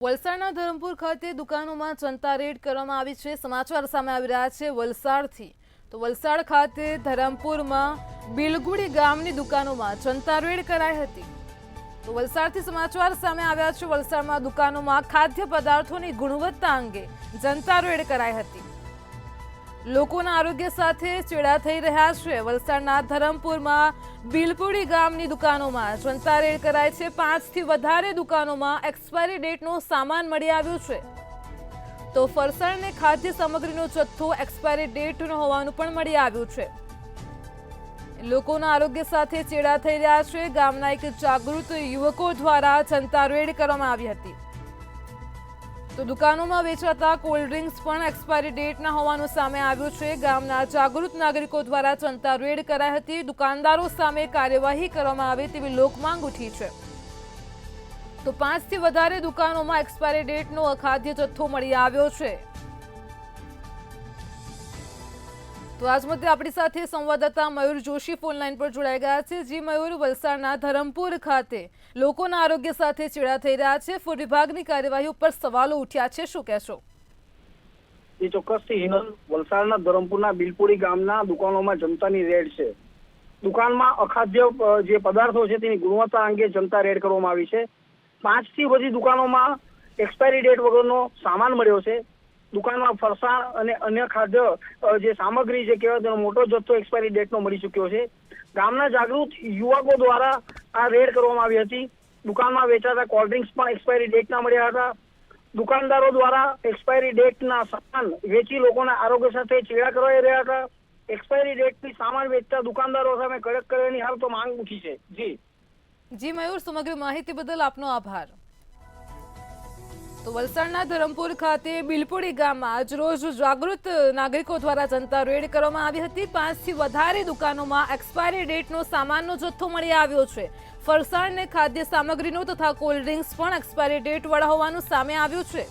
વલસાડના ધરમપુર ખાતે દુકાનોમાં જનતા રેડ કરવામાં આવી છે। સમાચાર સામે આવી રહ્યા છે વલસાડથી। તો વલસાડ ખાતે ધરમપુરમાં બિલગુડી ગામની દુકાનોમાં જનતા રેડ કરાઈ હતી। તો વલસાડથી સમાચાર સામે આવ્યા છે। વલસાડમાં દુકાનોમાં ખાદ્ય પદાર્થોની ગુણવત્તા અંગે જનતા રેડ કરાઈ હતી। લોકોના આરોગ્ય સાથે ચેડા થઈ રહ્યા છે। વલસાડના ધરમપુરમાં બિલપુડી ગામની દુકાનોમાં જનતા રેડ કરાઈ છે। 5 થી વધારે દુકાનોમાં એક્સપાયરી ડેટનો સામાન મળી આવ્યો છે। તો ફરસાણ અને ખાદ્ય સામગ્રીનો જથ્થો એક્સપાયરી ડેટનો હોવાનું પણ મળી આવ્યું છે। લોકોના આરોગ્ય સાથે ચેડા થઈ રહ્યા છે। ગામના એક જાગૃત યુવકો દ્વારા જનતા રેડ કરવામાં આવી હતી। તો દુકાનોમાં વેચાતા કોલ્ડ ડ્રિંક્સ પણ એક્સપાયરી ડેટના હોવાનું સામે આવ્યું છે। ગામના જાગૃત નાગરિકો દ્વારા જનતા રેડ કરાઈ હતી। દુકાનદારો સામે કાર્યવાહી કરવામાં આવે તેવી લોકમાંગ ઉઠી છે। તો 5 થી વધારે દુકાનોમાં એક્સપાયરી ડેટનો અખાદ્ય જથ્થો મળી આવ્યો છે। તો આજ મુદ્દે આપણી સાથે સંવાદદાતા મયુર જોશી ફોન લાઈન પર જોડાઈ ગયા છે। જી મયુર, વલસાડના ધરમપુર ખાતે લોકોના આરોગ્ય સાથે ચેડા થઈ રહ્યા છે। ફૂડ વિભાગની કાર્યવાહી ઉપર સવાલો ઉઠ્યા છે, શું કહેશો? એ ચોક્કસથી હિનલ, વલસાડના ધરમપુરના બિલપુડી ગામના દુકાનોમાં જનતાની રેડ છે। દુકાનમાં અખાદ્ય જે પદાર્થો છે તેની ગુણવત્તા અંગે જનતા રેડ કરવામાં આવી છે। 5 થી વધુ દુકાનોમાં એક્સપાયરી ડેટ વગરનો સામાન મળ્યો છે। દુકાનમાં ફરસાણ અને અન્ય ખાદ્ય જે સામગ્રી છે કહેવાય તેનો મોટો જથ્થો એક્સપાયરી ડેટનો મળી ચૂક્યો છે। ગામના જાગૃત યુવકો દ્વારા આ રેડ કરવામાં આવી હતી। દુકાનમાં વેચાતા કોલ્ડ ડ્રિંક્સ પણ એક્સપાયરી ડેટના મળ્યા હતા। દુકાનદારો દ્વારા એક્સપાયરી ડેટના સામાન વેચી લોકોના આરોગ્ય સાથે ચેડા કરાઈ રહ્યા હતા। એક્સપાયરી ડેટની સામાન વેચતા દુકાનદારો સામે કડક કરવાની હાલ તો માંગ ઉઠી છે। જી મયુર, સમગ્ર માહિતી બદલ આપનો આભાર। તો વલસાડના ધરમપુર ખાતે બિલપુડી ગામમાં આજરોજ જાગૃત નાગરિકો દ્વારા જનતા રેડ કરવામાં આવી હતી। 5 થી વધારે દુકાનોમાં એક્સપાયરી ડેટનો સામાનનો જથ્થો મળી આવ્યો છે। ફરસાણ અને ખાદ્ય સામગ્રીનો તથા કોલ્ડ ડ્રિંક્સ પણ એક્સપાયરી ડેટ વાળા હોવાનું સામે આવ્યું છે।